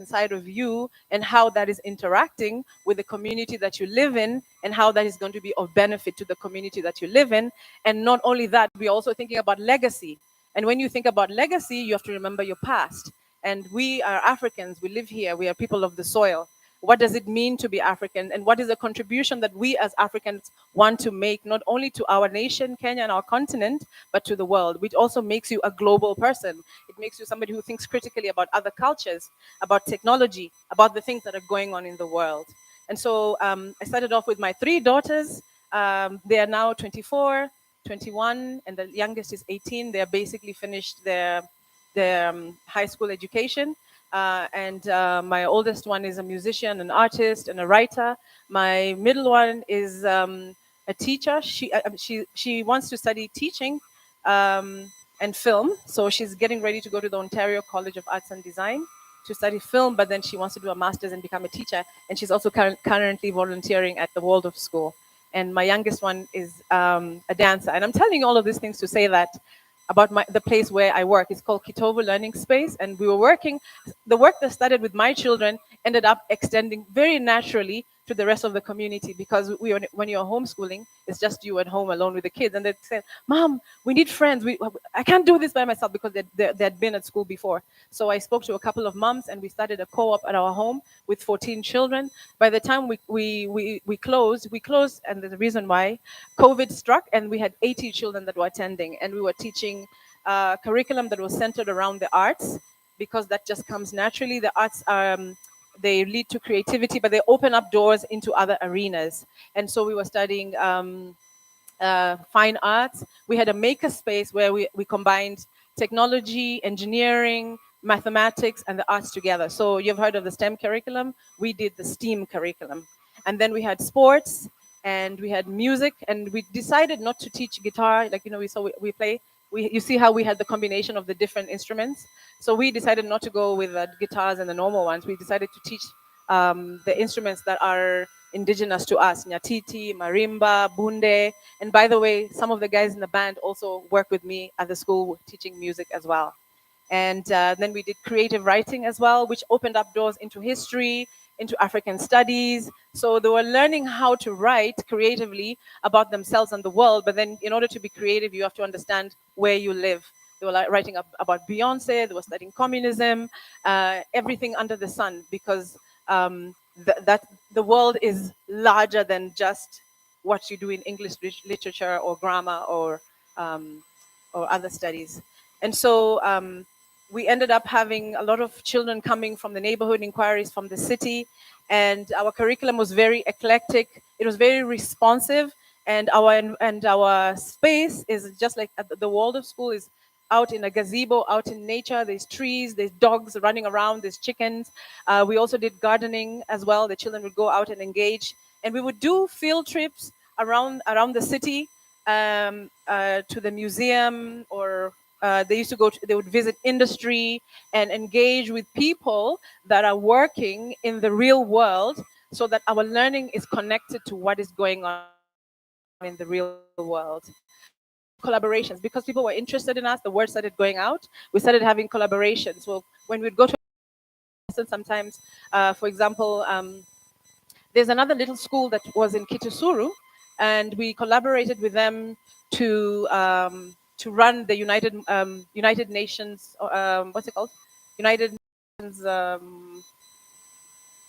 inside of you and how that is interacting with the community that you live in and how that is going to be of benefit to the community that you live in. And not only that, we're also thinking about legacy. And when you think about legacy, you have to remember your past. And we are Africans, we live here, we are people of the soil. What does it mean to be African? And what is the contribution that we as Africans want to make, not only to our nation, Kenya, and our continent, but to the world, which also makes you a global person. It makes you somebody who thinks critically about other cultures, about technology, about the things that are going on in the world. And so I started off with my three daughters. They are now 24, 21, and the youngest is 18. They are basically finished their high school education. And my oldest one is a musician, an artist, and a writer. My middle one is a teacher. She wants to study teaching and film. So she's getting ready to go to the Ontario College of Arts and Design to study film, but then she wants to do a master's and become a teacher. And she's also currently volunteering at the Waldorf School. And my youngest one is a dancer. And I'm telling you all of these things to say that about the place where I work. It's called Kitovu Learning Space, and we were working. The work that started with my children ended up extending very naturally to the rest of the community, because when you're homeschooling, it's just you at home alone with the kids, and they said, "Mom, we need friends. I can't do this by myself," because they'd been at school before. So I spoke to a couple of moms, and we started a co-op at our home with 14 children. By the time we closed, and there's a reason why. COVID struck, and we had 80 children that were attending, and we were teaching curriculum that was centered around the arts, because that just comes naturally. The arts they lead to creativity, but they open up doors into other arenas. And so we were studying fine arts. We had a maker space where we combined technology, engineering, mathematics, and the arts together. So you've heard of the STEM curriculum. We did the STEAM curriculum. And then we had sports, and we had music, and we decided not to teach guitar. Like, we play. You see how we had the combination of the different instruments. So we decided not to go with the guitars and the normal ones. We decided to teach the instruments that are indigenous to us: nyatiti, marimba, bunde. And by the way, some of the guys in the band also work with me at the school teaching music as well. And then we did creative writing as well, which opened up doors into history, into African studies. So they were learning how to write creatively about themselves and the world. But then in order to be creative, you have to understand where you live. They were writing about Beyonce, they were studying communism, everything under the sun, because that the world is larger than just what you do in English literature or grammar or other studies. And so we ended up having a lot of children coming from the neighborhood, inquiries from the city, and our curriculum was very eclectic. It was very responsive, and our space is just like at the Waldorf School is out in a gazebo, out in nature. There's trees, there's dogs running around, there's chickens. We also did gardening as well. The children would go out and engage, and we would do field trips around the city, to the museum, or they used to they would visit industry and engage with people that are working in the real world, so that our learning is connected to what is going on in the real world. We also did collaborations because people were interested in us. The word started going out. We started having collaborations. Well, when we'd go to sometimes, for example, there's another little school that was in Kitusuru, and we collaborated with them to run the United Nations. What's it called? United Nations.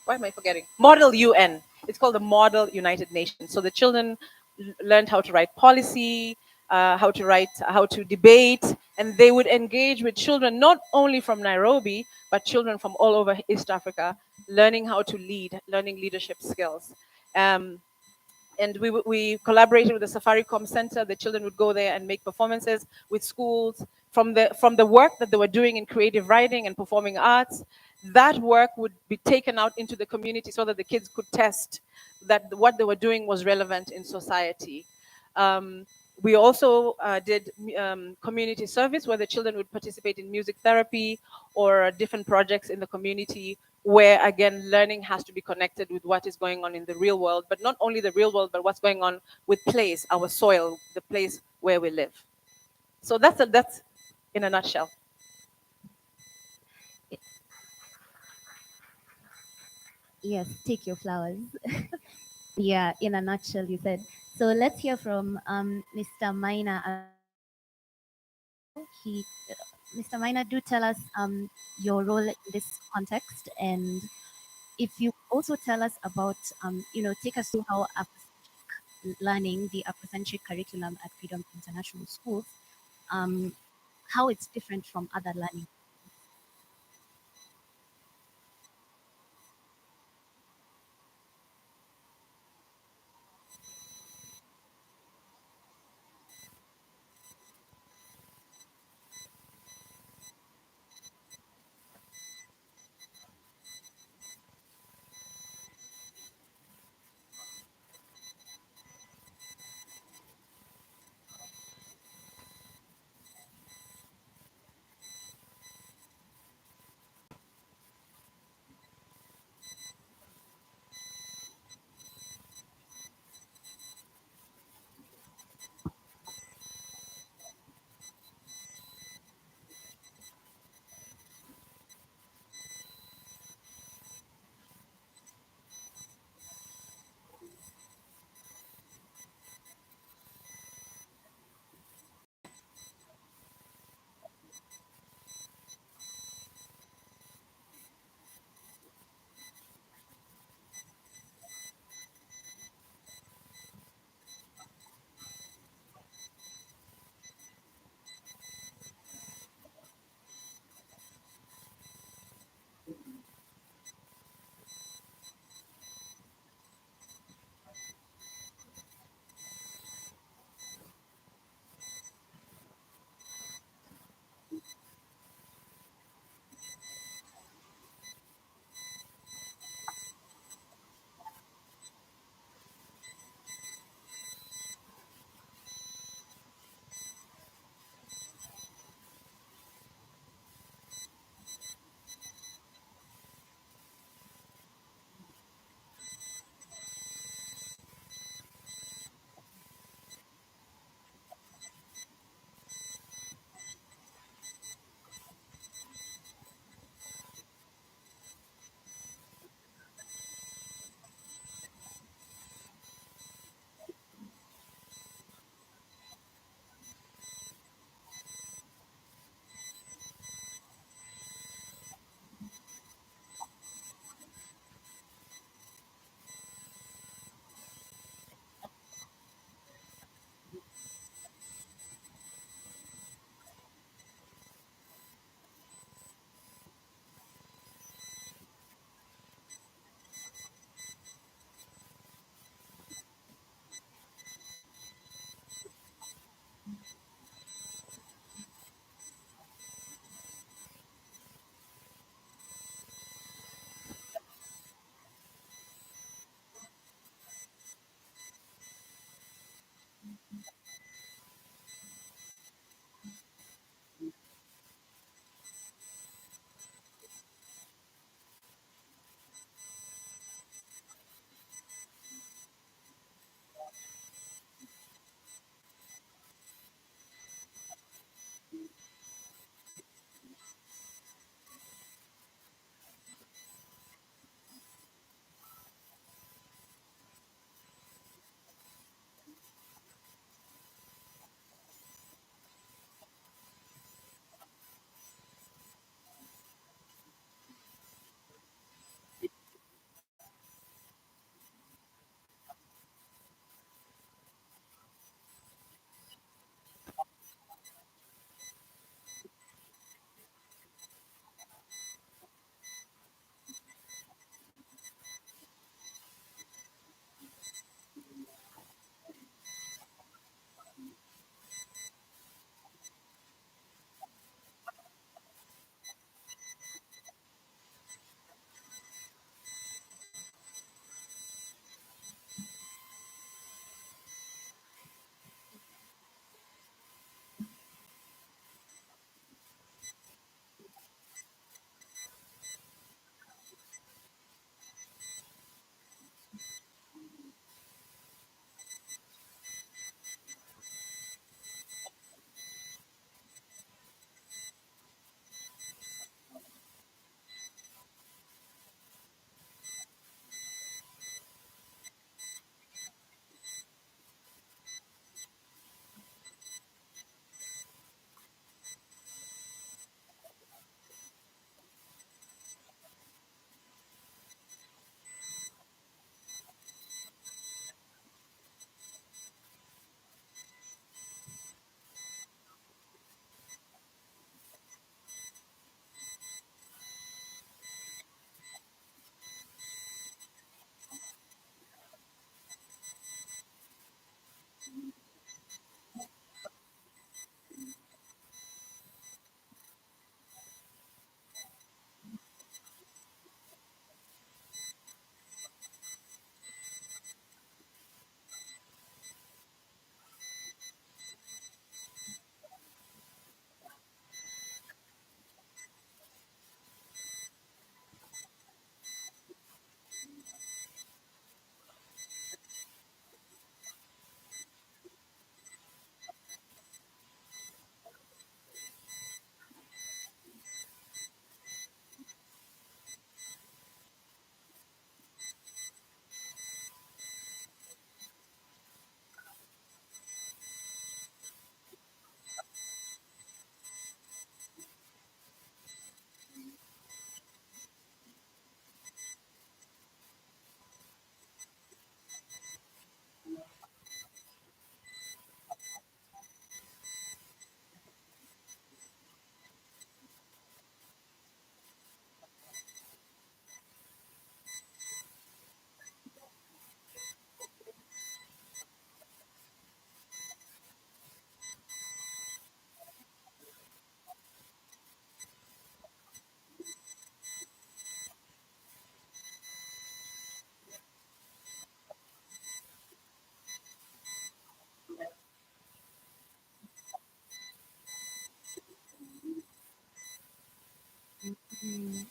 Why am I forgetting? Model UN. It's called the Model United Nations. So the children learned how to write policy, how to debate, and they would engage with children not only from Nairobi, but children from all over East Africa, learning how to lead, learning leadership skills. And we collaborated with the Safaricom Center. The children would go there and make performances with schools from the work that they were doing in creative writing and performing arts. That work would be taken out into the community so that the kids could test that what they were doing was relevant in society. We also did community service, where the children would participate in music therapy or different projects in the community, where again learning has to be connected with what is going on in the real world, but not only the real world, but what's going on with place, our soil, the place where we live. So that's in a nutshell. Yes, take your flowers. Yeah, in a nutshell, you said. So let's hear from Mr. Maina as well. Mr. Maina, do tell us your role in this context, and if you also tell us about, take us through how learning, the Afrocentric curriculum at Freedom International Schools, um, how it's different from other learning.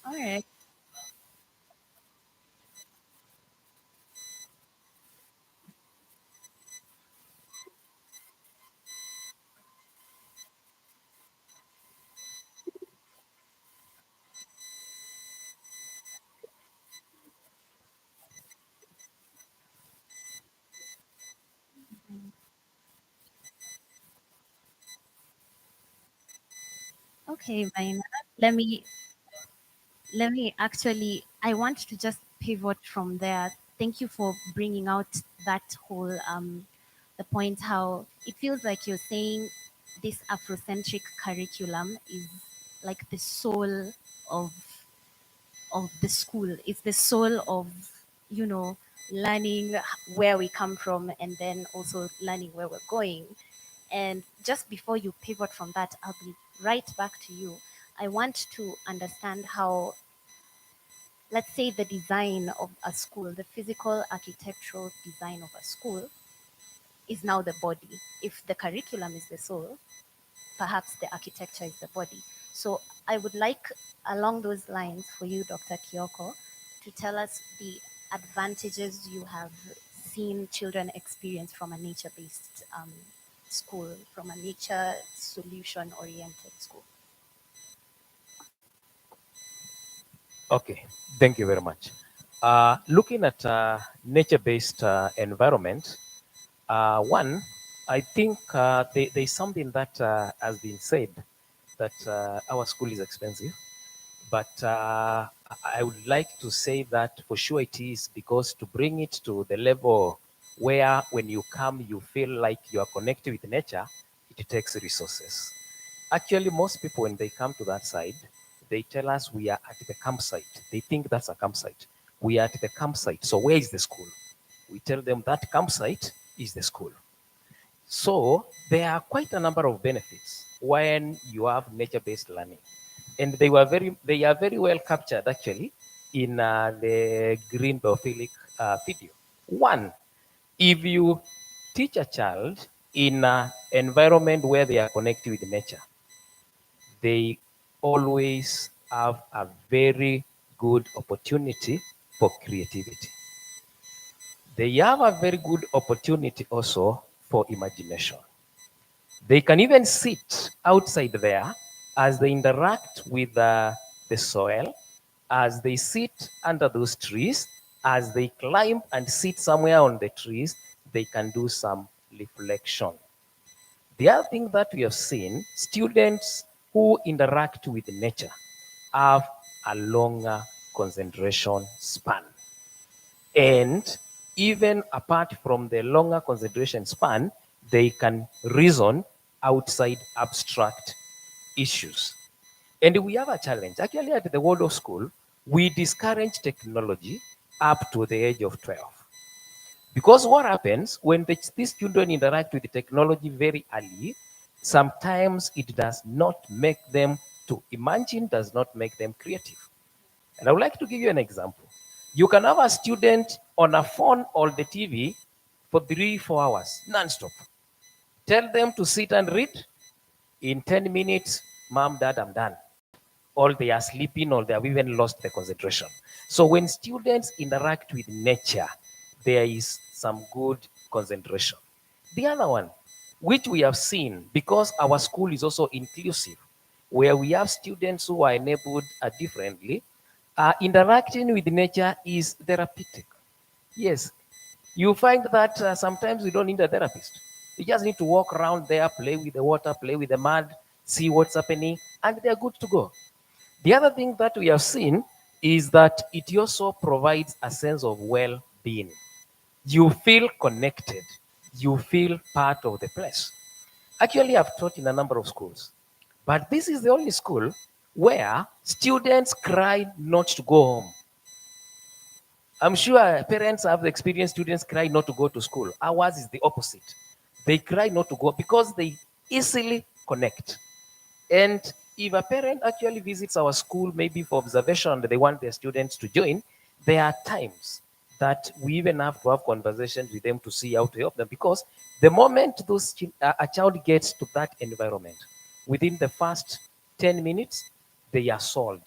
All right. Okay, Vaina. Let me let me actually, I want to just pivot from there. Thank you for bringing out that whole the point how it feels like you're saying this Afrocentric curriculum is like the soul of the school. It's the soul of, you know, learning where we come from and then also learning where we're going. And just before you pivot from that, I'll be right back to you. I want to understand how, let's say, the design of a school, the physical architectural design of a school is now the body. If the curriculum is the soul, perhaps the architecture is the body. So I would like, along those lines, for you, Dr. Kyoko, to tell us the advantages you have seen children experience from a nature-based school, from a nature solution-oriented school. Okay, thank you very much. Looking at nature-based environment, one, I think there's something that has been said that our school is expensive, but I would like to say that for sure it is, because to bring it to the level where when you come you feel like you are connected with nature, it takes resources. Actually, most people, when they come to that side, they tell us we are at the campsite. They think that's a campsite. We are at the campsite. So where is the school? We tell them that campsite is the school. So there are quite a number of benefits when you have nature-based learning, and they are very well captured actually in the green biophilic video. One, if you teach a child in an environment where they are connected with nature, they always have a very good opportunity for creativity. They have a very good opportunity also for imagination. They can even sit outside there as they interact with the soil, as they sit under those trees, as they climb and sit somewhere on the trees, they can do some reflection. The other thing that we have seen, students who interact with nature have a longer concentration span. And even apart from the longer concentration span, they can reason outside abstract issues. And we have a challenge. Actually, at the World of School, we discourage technology up to the age of 12. Because what happens when these children interact with the technology very early, sometimes it does not make them to imagine, does not make them creative. And I would like to give you an example. You can have a student on a phone or the TV for 3, 4 hours, non-stop. Tell them to sit and read. In 10 minutes, mom, dad, I'm done. Or they are sleeping or they have even lost the concentration. So when students interact with nature, there is some good concentration. The other one, which we have seen, because our school is also inclusive, where we have students who are enabled differently, interacting with nature is therapeutic. Yes, you find that sometimes we don't need a therapist. You just need to walk around there, play with the water, play with the mud, see what's happening, and they're good to go. The other thing that we have seen is that it also provides a sense of well being. You feel connected, you feel part of the place. Actually, I've taught in a number of schools, but this is the only school where students cry not to go home. I'm sure parents have experienced students cry not to go to school. Ours is the opposite. They cry not to go because they easily connect. And if a parent actually visits our school, maybe for observation, and they want their students to join, there are times that we even have to have conversations with them to see how to help them. Because the moment a child gets to that environment, within the first 10 minutes, they are sold.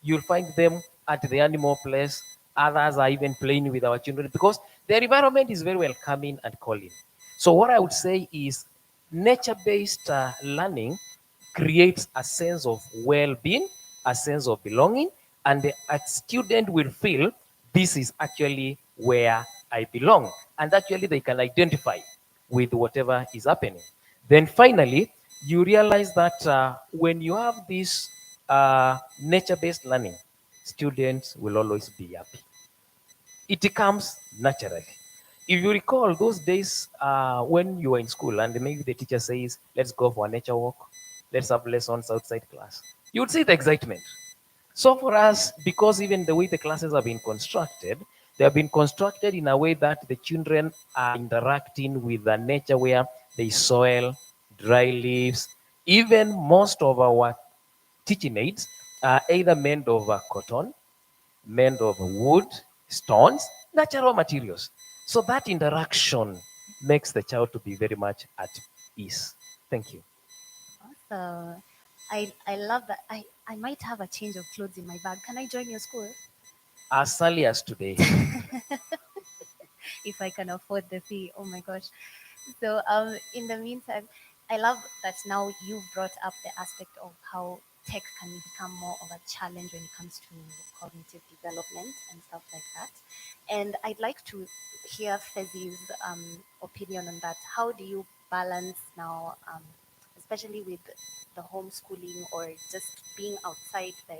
You'll find them at the animal place. Others are even playing with our children because their environment is very welcoming and calling. So what I would say is nature-based learning creates a sense of well-being, a sense of belonging, and a student will feel this is actually where I belong, and actually they can identify with whatever is happening. Then finally, you realize that when you have this nature-based learning, students will always be happy. It comes naturally. If you recall those days when you were in school and maybe the teacher says, let's go for a nature walk, let's have lessons outside class, you would see the excitement. So for us, because even the way the classes have been constructed, they have been constructed in a way that the children are interacting with the nature where there is soil, dry leaves, even most of our teaching aids are either made of cotton, made of wood, stones, natural materials. So that interaction makes the child to be very much at ease. Thank you. Awesome. I love that. I might have a change of clothes in my bag. Can I join your school? As early as today. If I can afford the fee. Oh my gosh. So in the meantime, I love that now you've brought up the aspect of how tech can become more of a challenge when it comes to cognitive development and stuff like that. And I'd like to hear Fezi's opinion on that. How do you balance now, especially with the homeschooling or just being outside the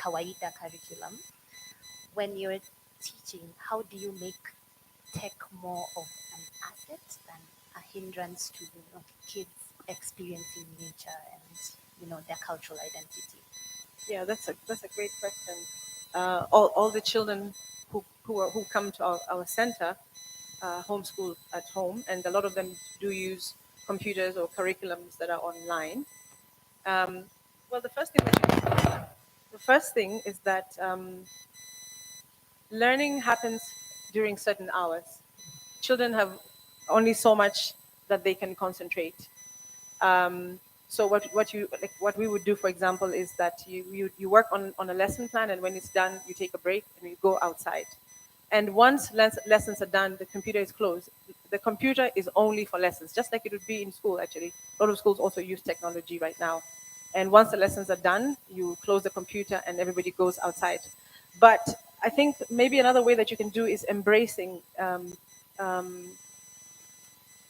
kawaida curriculum, when you're teaching, how do you make tech more of an asset than a hindrance to kids experiencing nature and their cultural identity? Yeah, that's a great question. All the children who come to our center homeschool at home, and a lot of them do use computers or curriculums that are online. Um, well, the first thing is that learning happens during certain hours. Children have only so much that they can concentrate. So what we would do, for example, is that you work on a lesson plan, and when it's done, you take a break and you go outside. And once lessons are done, the computer is closed. The computer is only for lessons, just like it would be in school. Actually, a lot of schools also use technology right now. And once the lessons are done, you close the computer and everybody goes outside. But I think maybe another way that you can do is embracing um,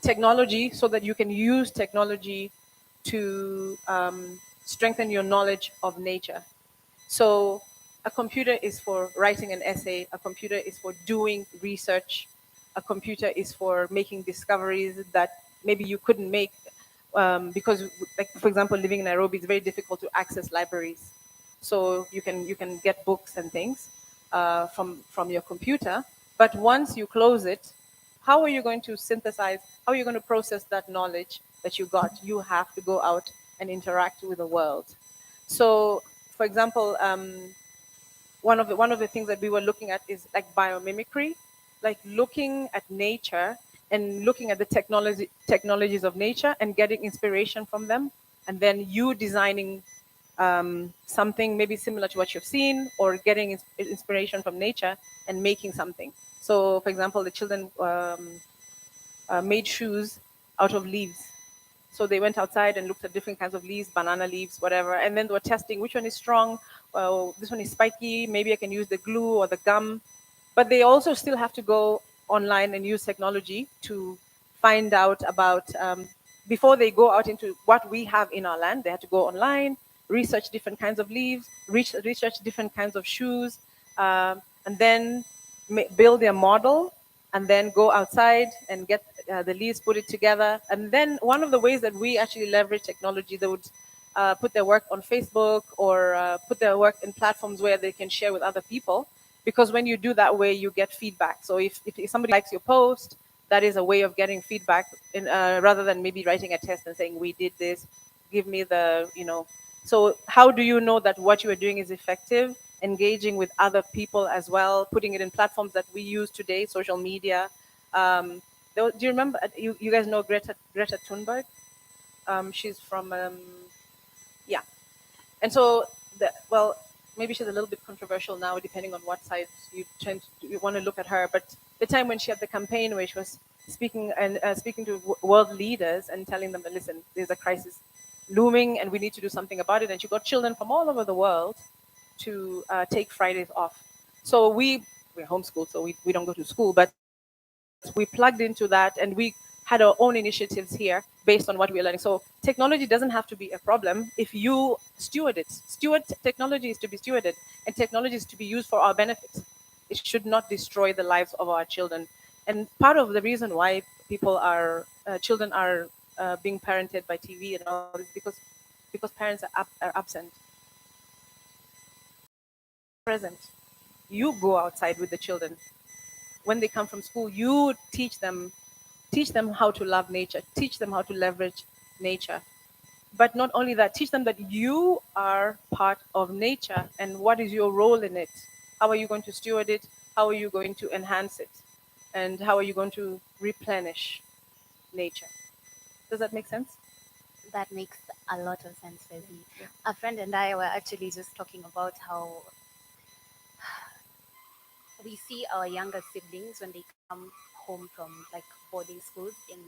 technology so that you can use technology to strengthen your knowledge of nature. So a computer is for writing an essay, a computer is for doing research, a computer is for making discoveries that maybe you couldn't make because, like for example, living in Nairobi, it's very difficult to access libraries. So you can get books and things from your computer, but once you close it, how are you going to synthesize? How are you going to process that knowledge that you got? You have to go out and interact with the world. So, for example, one of the things that we were looking at is like biomimicry, like looking at nature and looking at the technologies of nature and getting inspiration from them, and then you designing something maybe similar to what you've seen, or getting inspiration from nature and making something. So, for example, the children made shoes out of leaves. So they went outside and looked at different kinds of leaves, banana leaves, whatever, and then they were testing which one is strong. Well, this one is spiky. Maybe I can use the glue or the gum. But they also still have to go online and use technology to find out about before they go out into what we have in our land. They had to go online, research different kinds of leaves, research different kinds of shoes, and then build their model, and then go outside and get the leaves, put it together. And then one of the ways that we actually leverage technology, they would put their work on Facebook, or put their work in platforms where they can share with other people. Because when you do that way, you get feedback. So if somebody likes your post, that is a way of getting feedback rather than maybe writing a test and saying, we did this, give me the. So how do you know that what you are doing is effective? Engaging with other people as well, putting it in platforms that we use today, social media. Do you remember? You guys know Greta Thunberg? She's from yeah, and so well, maybe she's a little bit controversial now, depending on what side you want to look at her. But the time when she had the campaign where she was speaking and speaking to world leaders and telling them that listen, there's a crisis looming and we need to do something about it. And she got children from all over the world to take Fridays off. So we're homeschooled, so we don't go to school, but we plugged into that and we had our own initiatives here based on what we're learning. So technology doesn't have to be a problem if you steward it. Technology is to be stewarded, and technology is to be used for our benefit. It should not destroy the lives of our children. And part of the reason why children are being parented by TV and all this because parents are absent, present. You go outside with the children. When they come from school, you teach them how to love nature, teach them how to leverage nature. But not only that, teach them that you are part of nature and what is your role in it. How are you going to steward it? How are you going to enhance it? And how are you going to replenish nature? Does that make sense? That makes a lot of sense, Fezi. Yeah. A friend and I were actually just talking about how we see our younger siblings when they come home from like boarding schools in